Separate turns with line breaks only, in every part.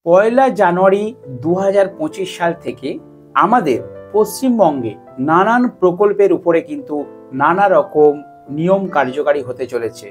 পয়লা জানুয়ারি 2025 সাল থেকে আমাদের পশ্চিমবঙ্গে নানান প্রকল্পের উপরে কিন্তু নানা রকম নিয়ম কার্যকারী হতে চলেছে।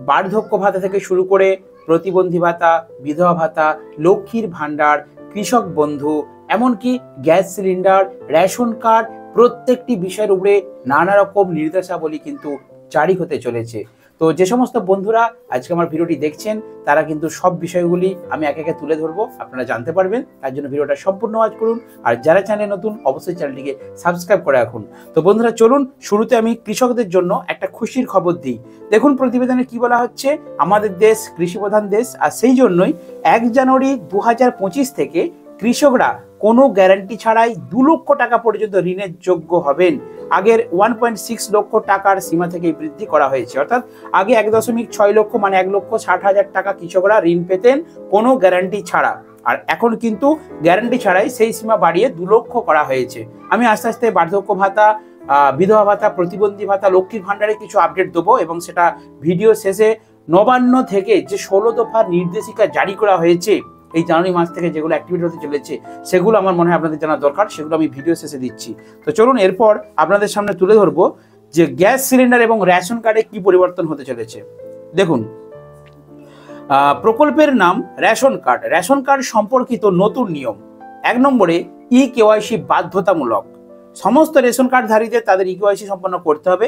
বার্ধক্য ভাতা থেকে শুরু করে প্রতিবন্ধী ভাতা, বিধবা ভাতা, লক্ষ্মীর ভাণ্ডার, কৃষক বন্ধু, এমনকি গ্যাস সিলিন্ডার, রেশন কার্ড, প্রত্যেকটি বিষয়ের উপরে নানা রকম নির্দেশাবলী কিন্তু জারি হতে চলেছে। তো যে সমস্ত বন্ধুরা আজকে আমার ভিডিওটি দেখছেন তারা কিন্তু সব বিষয়গুলি আমি একে একে তুলে ধরবো, আপনারা জানতে পারবেন। তার জন্য ভিডিওটা সম্পূর্ণ ওয়াচ করুন, আর যারা চ্যানেলে নতুন অবশ্যই চ্যানেলটিকে সাবস্ক্রাইব করে রাখুন। তো বন্ধুরা চলুন শুরুতে আমি কৃষকদের জন্য একটা খুশির খবর দিই। দেখুন প্রতিবেদনে কি বলা হচ্ছে, আমাদের দেশ কৃষিপ্রধান দেশ, আর সেই জন্যই 1 জানুয়ারি 2025 থেকে কৃষকরা কোনো গ্যারান্টি ছাড়াই 2 লক্ষ টাকা পর্যন্ত ঋণের যোগ্য হবেন। আগের 1.6 লক্ষ টাকার সীমা থেকে বৃদ্ধি করা হয়েছে, অর্থাৎ আগে 1.6 লক্ষ মানে 1,60,000 টাকা কৃষকরা ঋণ পেতেন কোনো গ্যারান্টি ছাড়া, আর এখন কিন্তু গ্যারান্টি ছাড়াই সেই সীমা বাড়িয়ে 2 লক্ষ করা হয়েছে। আমি আস্তে আস্তে বার্ধক্য ভাতা, বিধবা ভাতা, প্রতিবন্ধী ভাতা, লক্ষ্মীর ভাণ্ডারে কিছু আপডেট দেবো, এবং সেটা ভিডিও শেষে নবান্ন থেকে যে 16 দফার নির্দেশিকা জারি করা হয়েছে এই জানুয়ারি মাস থেকে, যেগুলো অ্যাক্টিভিটি হতে চলেছে সেগুলো আমার মনে হয় আপনাদের জানা দরকার, সেগুলো আমি ভিডিও শেষে দিচ্ছি। তো চলুন এরপর আপনাদের সামনে তুলে ধরবো যে গ্যাস সিলিন্ডার এবং রেশন কার্ডে কি পরিবর্তন হতে চলেছে। দেখুন, প্রকল্পের নাম রেশন কার্ড। রেশন কার্ড সম্পর্কিত নতুন নিয়ম। 1 নম্বরে KYC বাধ্যতামূলক। সমস্ত রেশন কার্ডধারীদের তাদের KYC সম্পন্ন করতে হবে।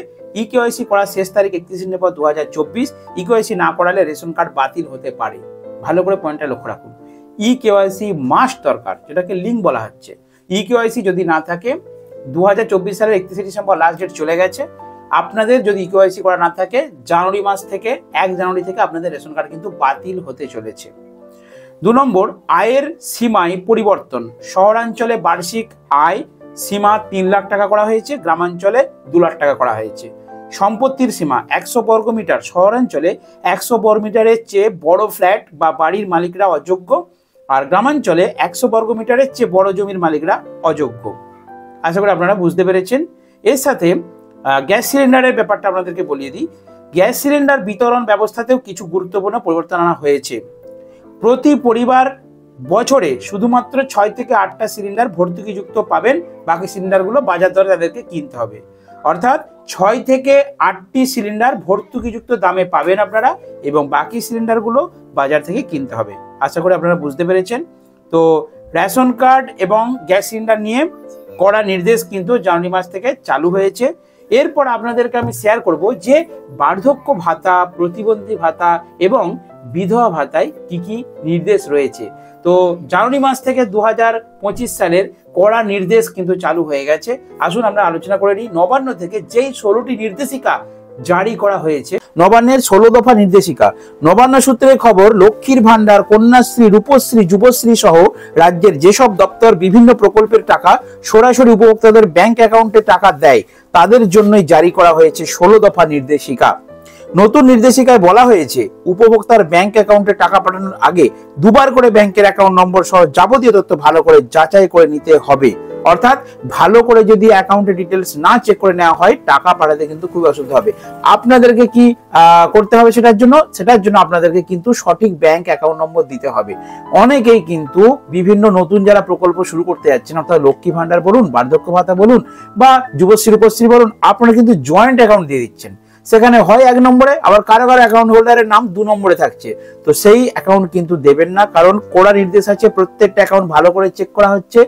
KYC করার শেষ তারিখ 31 ডিসেম্বর 2024। KYC না করালে রেশন কার্ড বাতিল হতে পারে। ভালো করে পয়েন্টটা লক্ষ্য রাখুন। KYC মাস্ট দরকার, যেটাকে লিঙ্ক বলা হচ্ছে। KYC যদি না থাকে, 2024 সালের 31 ডিসেম্বর লাস্ট ডেট চলে গেছে। আপনাদের যদি KYC করা না থাকে, জানুয়ারি মাস থেকে 1 জানুয়ারি থেকে আপনাদের রেশন কার্ড কিন্তু বাতিল হতে চলেছে। 2 নম্বর, আয়ের সীমায় পরিবর্তন। শহরাঞ্চলে বার্ষিক আয় সীমা 3 লাখ টাকা করা হয়েছে, গ্রামাঞ্চলে 2 লাখ টাকা করা হয়েছে। সম্পত্তির সীমা 100 বর্গমিটার। শহরাঞ্চলে 100 বর্গমিটারের চেয়ে বড় ফ্ল্যাট বা বাড়ির মালিকরা অযোগ্য, আর গ্রামাঞ্চলে 100 বর্গমিটারের চেয়ে বড় জমির মালিকরা অযোগ্য। আশা করি আপনারা বুঝতে পেরেছেন। এর সাথে গ্যাস সিলিন্ডারের ব্যাপারটা আপনাদেরকে বলিয়ে দিই। গ্যাস সিলিন্ডার বিতরণ ব্যবস্থাতেও কিছু গুরুত্বপূর্ণ পরিবর্তন আনা হয়েছে। প্রতি পরিবার বছরে শুধুমাত্র 6 থেকে 8টা সিলিন্ডার ভর্তুকিযুক্ত পাবেন, বাকি সিলিন্ডারগুলো বাজার দরে তাদেরকে কিনতে হবে। অর্থাৎ 6 থেকে 8টি সিলিন্ডার ভর্তুকিযুক্ত দামে পাবেন আপনারা, এবং বাকি সিলিন্ডারগুলো বাজার থেকে কিনতে হবে। আশা করি আপনারা বুঝতে পেরেছেন। তো রেশন কার্ড এবং গ্যাস সিলিন্ডার নিয়ে কড়া নির্দেশ কিন্তু জানুয়ারি মাস থেকে চালু হয়েছে। এরপর আপনাদেরকে আমি শেয়ার করব যে বার্ধক্য ভাতা, প্রতিবন্ধী ভাতা এবং বিধবা ভাতায় কি কি নির্দেশ রয়েছে। তো জানুয়ারি মাস থেকে 2025 সালের কড়া নির্দেশ কিন্তু চালু হয়ে গেছে। আসুন আমরা আলোচনা করে নিই নবান্ন থেকে যেই 16টি নির্দেশিকা জারি করা হয়েছে। নবান্নের 16 দফা নির্দেশিকা। নবান্ন সূত্রে খবর, লক্ষ্মীর ভাণ্ডার, কন্যাশ্রী, রূপশ্রী, যুবশ্রী সহ রাজ্যের যেসব দপ্তর বিভিন্ন প্রকল্পের টাকা সরাসরি উপভোক্তাদের ব্যাংক অ্যাকাউন্টে টাকা দেয় তাদের জন্যই জারি করা হয়েছে 16 দফা নির্দেশিকা। নতুন নির্দেশিকায় বলা হয়েছে, উপভোক্তার ব্যাংক অ্যাকাউন্টে টাকা পাঠানোর আগে 2 বার করে ব্যাংকের অ্যাকাউন্ট নম্বর সহ যাবতীয় তথ্য ভালো করে যাচাই করে নিতে হবে। অর্থাৎ ভালো করে যদি অ্যাকাউন্টের ডিটেলস না চেক করে নেওয়া হয়, টাকা পাঠাতে কিন্তু খুব অসুবিধা হবে। আপনাদেরকে কি করতে হবে সেটার জন্য আপনাদেরকে কিন্তু সঠিক ব্যাংক অ্যাকাউন্ট নম্বর দিতে হবে। অনেকেই কিন্তু বিভিন্ন নতুন যারা প্রকল্প শুরু করতে যাচ্ছেন, অর্থাৎ লক্ষ্মী ভাণ্ডার বলুন, বার্ধক্য ভাতা বলুন, বা যুবশ্রী রূপশ্রী বলুন, আপনারা কিন্তু জয়েন্ট অ্যাকাউন্ট দিয়ে দিচ্ছেন। সেখানে হয় 1 নম্বরে, আবার কারো কারো অ্যাকাউন্ট হোল্ডারের নাম 2 নম্বরে থাকছে। তো সেই অ্যাকাউন্ট কিন্তু দেবেন না, কারণ কড়া নির্দেশ আছে, প্রত্যেকটা অ্যাকাউন্ট ভালো করে চেক করা হচ্ছে।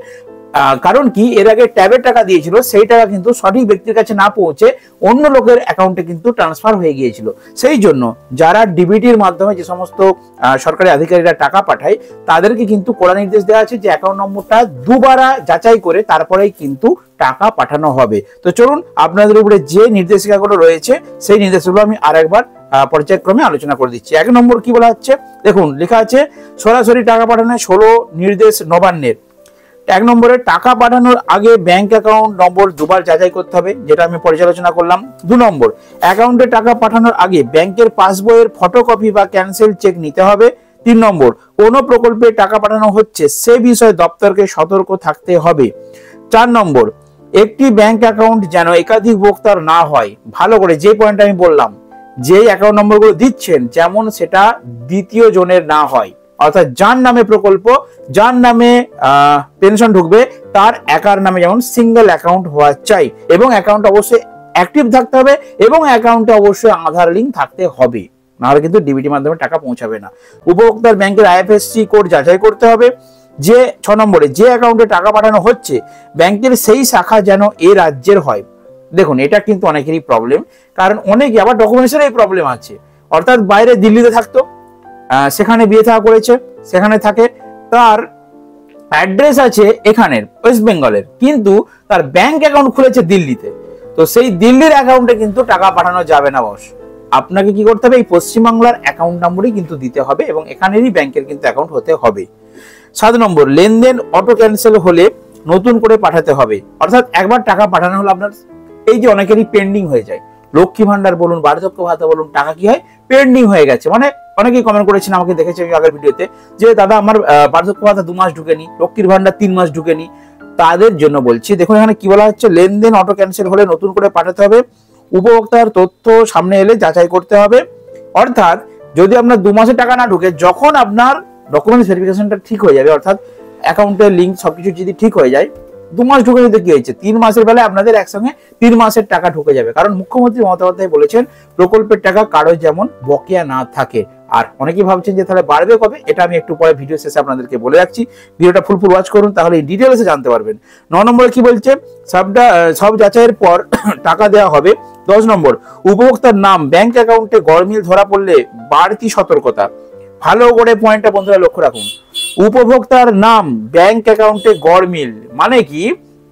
কারণ কি, এর আগে ট্যাবের টাকা দিয়েছিল, সেই টাকা কিন্তু সঠিক ব্যক্তির কাছে না পৌঁছে অন্য লোকের অ্যাকাউন্টে কিন্তু ট্রান্সফার হয়ে গিয়েছিল। সেই জন্য যারা ডিবিটির মাধ্যমে যে সমস্ত সরকারি আধিকারিকরা টাকা পাঠায়, তাদেরকে কিন্তু কড়া নির্দেশ দেওয়া আছে যে অ্যাকাউন্ট নম্বরটা 2 বার যাচাই করে তারপরেই কিন্তু টাকা পাঠানো হবে। তো চলুন আপনাদের উপরে যে নির্দেশিকাগুলো রয়েছে সেই নির্দেশগুলো আমি আরেকবার পর্যায়ক্রমে আলোচনা করে দিচ্ছি। 1 নম্বর কি বলা হচ্ছে, দেখুন লেখা আছে, সরাসরি টাকা পাঠানোর 16 নির্দেশ নবান্নের। 1 নম্বরে, টাকা পাঠানোর আগে ব্যাংক অ্যাকাউন্ট নম্বর 2 বার যাচাই করতে হবে, যেটা আমি পর্যালোচনা করলাম। 2 নম্বর, অ্যাকাউন্টে টাকা পাঠানোর আগে ব্যাংকের পাসবইয়ের ফটোকপি বা ক্যান্সেল চেক নিতে হবে। 3 নম্বর, কোনো প্রকল্পে টাকা পাঠানো হচ্ছে সে বিষয়ে দপ্তরকে সতর্ক থাকতে হবে। 4 নম্বর, একটি ব্যাংক অ্যাকাউন্ট যেন একাধিক ভোক্তার না হয়। ভালো করে যে পয়েন্ট আমি বললাম, যেই অ্যাকাউন্ট নম্বরগুলো দিচ্ছেন যেমন সেটা দ্বিতীয় জনের না হয়, অর্থাৎ যার নামে প্রকল্প, যার নামে পেনশন ঢুকবে, তার একার নামে যেমন সিঙ্গেল অ্যাকাউন্ট হওয়া চাই, এবং অ্যাকাউন্ট অবশ্যই অ্যাক্টিভ থাকতে হবে, এবং অ্যাকাউন্টে অবশ্যই আধার লিঙ্ক থাকতে হবে, নাহলে কিন্তু ডিবিটি মাধ্যমে টাকা পৌঁছাবে না। উপভোক্তার ব্যাংকের আইএফএসসি কোড যাচাই করতে হবে। যে 6 নম্বরে যে অ্যাকাউন্টে টাকা পাঠানো হচ্ছে ব্যাংকের সেই শাখা যেন এ রাজ্যের হয়। দেখুন এটা কিন্তু অনেকেরই প্রবলেম, কারণ অনেকে আবার ডকুমেন্টসের এই প্রবলেম আছে, অর্থাৎ বাইরে দিল্লিতে থাকতো, সেখানে বিয়ে থা করেছে, সেখানে থাকে, তার অ্যাড্রেস আছে এখানের ওয়েস্ট বেঙ্গলের, কিন্তু তার ব্যাংক অ্যাকাউন্ট খুলেছে দিল্লিতে, তো সেই দিল্লির অ্যাকাউন্টে কিন্তু টাকা পাঠানো যাবে না বস। আপনাকে কি করতে হবে, এই পশ্চিমবাংলার অ্যাকাউন্ট নাম্বারই কিন্তু দিতে হবে, এবং এখানেরই ব্যাংকের কিন্তু অ্যাকাউন্ট হতে হবে। 7 নম্বর, লেনদেন অটো ক্যান্সেল হলে নতুন করে পাঠাতে হবে, অর্থাৎ একবার টাকা পাঠানো হলো আপনার, এই যে অনেকেরই পেন্ডিং হয়ে যায়, লক্ষ্মী ভান্ডার বলুন, বার্ধক্য ভাতা বলুন, টাকা কি হয় পেন্ডিং হয়ে গেছে, মানে অনেকেই কমেন্ট করেছেন, আমাকে দেখেছি আগের ভিডিওতে, যে দাদা আমার বার্ধক্য ভাতা 2 মাস ঢুকেনি, লক্ষ্মীর ভান্ডার 3 মাস ঢুকেনি, তাদের জন্য বলছি। দেখুন এখানে কি বলা হচ্ছে, লেনদেন অটো ক্যান্সেল হলে নতুন করে পাঠাতে হবে, উপভোক্তার তথ্য সামনে এলে যাচাই করতে হবে, অর্থাৎ যদি আপনার 2 মাসের টাকা না ঢুকে, যখন আপনার ডকুমেন্টস ভেরিফিকেশনটা ঠিক হয়ে যাবে, অর্থাৎ অ্যাকাউন্টের লিঙ্ক সবকিছু যদি ঠিক হয়ে যায়, 2 মাস ঢুকে যেতে কি হয়েছে, 3 মাসের বেলায় আপনাদের একসঙ্গে 3 মাসের টাকা ঢুকে যাবে, কারণ মুখ্যমন্ত্রী মমতা বন্দ্যোপাধ্যায় বলেছেন প্রকল্পের টাকা কারো যেমন বকেয়া না থাকে। আর অনেকেই ভাবছেন যে তাহলে বাড়বে কবে, এটা আমি একটু পরে ভিডিও শেষে আপনাদেরকে বলে রাখছি, ভিডিওটা ফুল ওয়াচ করুন, তাহলে এই ডিটেইলসে জানতে পারবেন। 9 নম্বরে কি বলছে, সব যাচাইয়ের পর টাকা দেওয়া হবে। 10 নম্বর, উপভোক্তার নাম ব্যাংক অ্যাকাউন্টে গরমিল ধরা পড়লে বাড়তি সতর্কতা। ভালো করে পয়েন্টটা বন্ধুরা লক্ষ্য রাখুন, উপভোক্তার নাম ব্যাংক অ্যাকাউন্টে গরমিল মানে কি,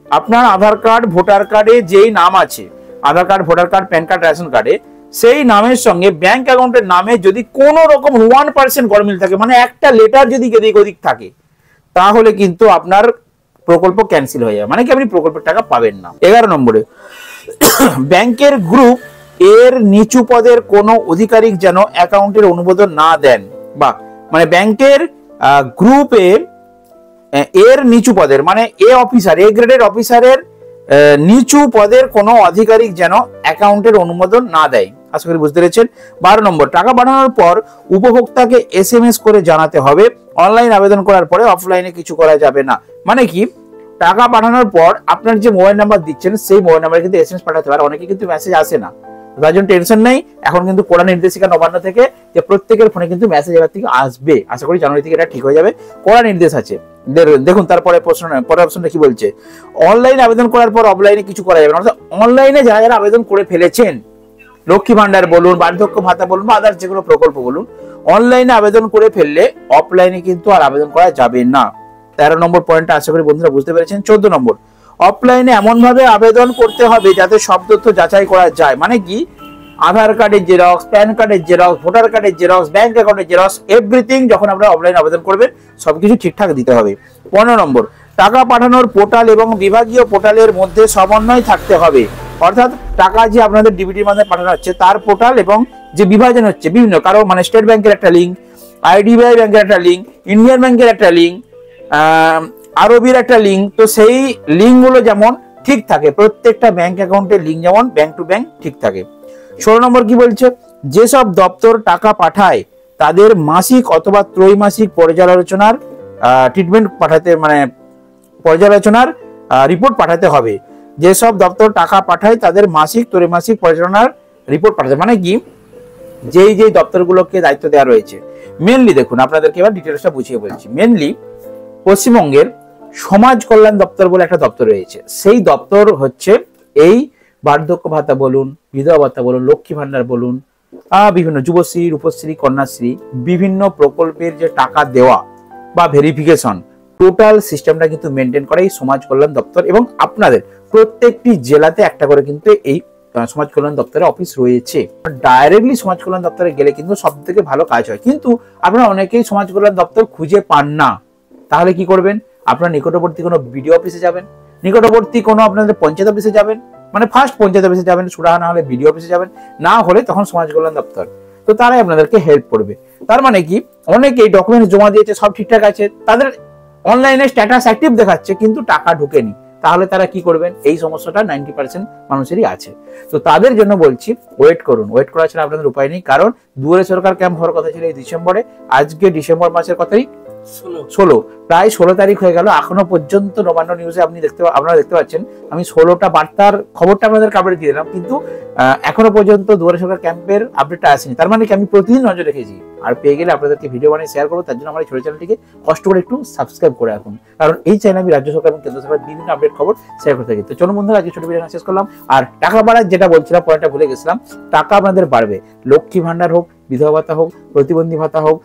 আপনার আধার কার্ড ভোটার কার্ডে যেই নাম আছে, Aadhaar card voter card PAN card ration কার্ডে, সেই নামের সঙ্গে ব্যাংক অ্যাকাউন্টের নামে যদি কোনো রকম 1% গরমিল থাকে, মানে একটা লেটার যদি এদিক ওদিক থাকে, তাহলে কিন্তু আপনার প্রকল্প ক্যান্সেল হয়ে যাবে, মানে কি আপনি প্রকল্পের টাকা পাবেন না। 11 নম্বরে, ব্যাংকের গ্রুপ এর নিচু পদের কোনো অধিকারিক যেন অ্যাকাউন্টের অনুমোদন না দেন, বা মানে ব্যাংকের গ্রুপে এর নিচু পদের, মানে এ অফিসার, এ গ্রেডের অফিসারের নিচু পদের কোনো আধিকারিক যেন অ্যাকাউন্টের অনুমোদন না দেয়। আশা করি বুঝতে পেরেছেন। 12 নম্বর, টাকা পাঠানোর পর উপভোক্তাকে SMS করে জানাতে হবে, অনলাইন আবেদন করার পরে অফলাইনে কিছু করা যাবে না। মানে কি, টাকা পাঠানোর পর আপনার যে মোবাইল নাম্বার দিচ্ছেন সেই মোবাইল নাম্বারে কিন্তু SMS পাঠাতে পারে, অনেকে কিন্তু মেসেজ আসে না, তার জন্য টেনশন নেই। এখন কিন্তু কড়া নির্দেশিকা নবান্ন থেকে যে প্রত্যেকের ফোনে কিন্তু মেসেজ এবার থেকে আসবে, আশা করি জানুয়ারি থেকে এটা ঠিক হয়ে যাবে, কড়া নির্দেশ আছে। দেখুন তারপরে পরের অপশনটা কি বলছে, অনলাইন আবেদন করার পর অফলাইনে কিছু করা যাবে না, অর্থাৎ অনলাইনে যারা যারা আবেদন করে ফেলেছেন, লক্ষ্মী ভান্ডার বলুন, বার্ধক্য ভাতা বলুন, বা আদার্স যেগুলো প্রকল্প বলুন, অনলাইনে আবেদন করে ফেললে অফলাইনে কিন্তু আর আবেদন করা যাবে না। 13 নম্বর পয়েন্টটা আশা করি বন্ধুরা বুঝতে পেরেছেন। 14 নম্বর, অফলাইনে এমন ভাবে আবেদন করতে হবে যাতে সব তথ্য যাচাই করা যায়, মানে কি, আধার কার্ডের জেরক্স, প্যান কার্ডের জেরক্স, ভোটার কার্ডের জেরক্স, ব্যাংক অ্যাকাউন্টের জেরক্স, এভরিথিং যখন আপনারা অফলাইন আবেদন করবেন সবকিছু ঠিকঠাক দিতে হবে। 15 নম্বর, টাকা পাঠানোর পোর্টাল এবং বিভাগীয় পোর্টালের মধ্যে সমন্বয় থাকতে হবে, অর্থাৎ টাকা যে আপনাদের ডিবিটির মাধ্যমে পাঠানো হচ্ছে তার পোর্টাল এবং যে বিভাজন হচ্ছে বিভিন্ন, কারো মানে স্টেট ব্যাংকের একটা লিঙ্ক, IDBI ব্যাংকের একটা লিঙ্ক, ইন্ডিয়ান ব্যাংকের একটা লিঙ্ক, আরবির একটা লিঙ্ক, তো সেই লিঙ্কগুলো যেমন ঠিক থাকে, প্রত্যেকটা ব্যাংক অ্যাকাউন্টের লিঙ্ক যেমন ব্যাংক টু ব্যাংক ঠিক থাকে। 16 নম্বর কি বলছে, যেসব দপ্তর টাকা পাঠায় তাদের মাসিক অথবা ত্রৈমাসিক পর্যালোচনার ট্রিটমেন্ট পাঠাতে, মানে পর্যালোচনার রিপোর্ট পাঠাতে হবে। যেসব দপ্তর টাকা পাঠায় তাদের মাসিক ত্রৈমাসিক পর্যালোচনার রিপোর্ট পাঠাতে, মানে কি, যেই যেই দপ্তরগুলোকে দায়িত্ব দেওয়া রয়েছে, মেনলি দেখুন আপনাদেরকে এবার ডিটেলসটা বুঝিয়ে বলছি। মেনলি পশ্চিমবঙ্গের সমাজ কল্যাণ দপ্তর বলে একটা দপ্তর রয়েছে, সেই দপ্তর হচ্ছে এই বার্ধক্য ভাতা বলুন, বিধবা ভাতা বলুন, লক্ষ্মী ভান্ডার বলুন, বিভিন্ন যুবশ্রী, রূপশ্রী, কন্যাশ্রী, বিভিন্ন প্রকল্পের যে টাকা দেওয়া বা ভেরিফিকেশন, টোটাল সিস্টেমটা কিন্তু মেনটেন করে এই সমাজ কল্যাণ দপ্তর, এবং আপনাদের প্রত্যেকটি জেলাতে একটা করে কিন্তু এই সমাজ কল্যাণ দপ্তরের অফিস রয়েছে। ডাইরেক্টলি সমাজ কল্যাণ দপ্তরে গেলে কিন্তু সব থেকে ভালো কাজ হয়, কিন্তু আপনারা অনেকেই সমাজ কল্যাণ দপ্তর খুঁজে পান না, তাহলে কি করবেন, আপনার নিকটবর্তী কোনো বিডিও অফিসে যাবেন, নিকটবর্তী কোনো আপনাদের পঞ্চায়েত অফিসে যাবেন, মানে ফার্স্ট পঞ্চায়েত অফিসে যাবেন, সুরাহা না হলে বিডিও অফিসে যাবেন, না হলে তখন সমাজ কল্যাণ দপ্তর, তো তারাই আপনাদেরকে হেল্প করবে। তার মানে কি, অনেকেই ডকুমেন্টস জমা দিয়েছে, সব ঠিকঠাক আছে, তাদের অনলাইনে স্ট্যাটাস অ্যাক্টিভ দেখাচ্ছে কিন্তু টাকা ঢোকেনি, তাহলে তারা কি করবেন? এই সমস্যাটা 90% মানুষেরই আছে। তো তাদের জন্য বলছি ওয়েট করুন, ওয়েট করা ছাড়া আপনাদের উপায় নেই। কারণ দুয়ারে সরকার ক্যাম্প হওয়ার কথা ছিল এই ডিসেম্বরে, আজকে ডিসেম্বর মাসের কত তারিখ? 16, প্রায় 16 তারিখ হয়ে গেল, এখনো পর্যন্ত নবান্ন নিউজে আপনারা দেখতে পাচ্ছেন আমি 16টা বার্তার খবরটা আপনাদের কাবড়ে দিয়ে দিলাম, কিন্তু এখনো পর্যন্ত দুয়ারে সরকার ক্যাম্পের আপডেটটা আসেনি। তার মানে কি আমি প্রতিদিন নজর রেখেছি, আর পেয়ে গেলে আপনাদেরকে ভিডিও বানিয়ে শেয়ার করবো। তার জন্য আমার এই ছোট চ্যানেলটিকে কষ্ট করে একটু সাবস্ক্রাইব করে রাখুন, কারণ এই চ্যানেলে আমি রাজ্য সরকার এবং কেন্দ্র সরকার বিভিন্ন আপডেট খবর শেয়ার করতে থাকি। তো চলুন বন্ধুরা, আজকে ছোট ভিডিও শেষ করলাম। আর টাকা বাড়ার যেটা বলছিলাম, পয়েন্টটা ভুলে গেছিলাম, টাকা আপনাদের বাড়বে। লক্ষ্মী ভান্ডার হোক, বিধবা ভাতা হোক, প্রতিবন্ধী ভাতা হোক,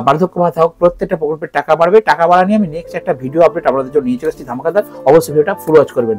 বার্ধক্য ভাতা হোক, প্রত্যেকটা প্রকল্পের টাকা বাড়বে। টাকা বাড়া নিয়ে আমি নেক্সট একটা ভিডিও আপডেট আপনাদের জন্য নিয়ে চলে এসেছি ধামাকাদার। অবশ্যই ভিডিওটা ফুল ওয়াচ করবেন।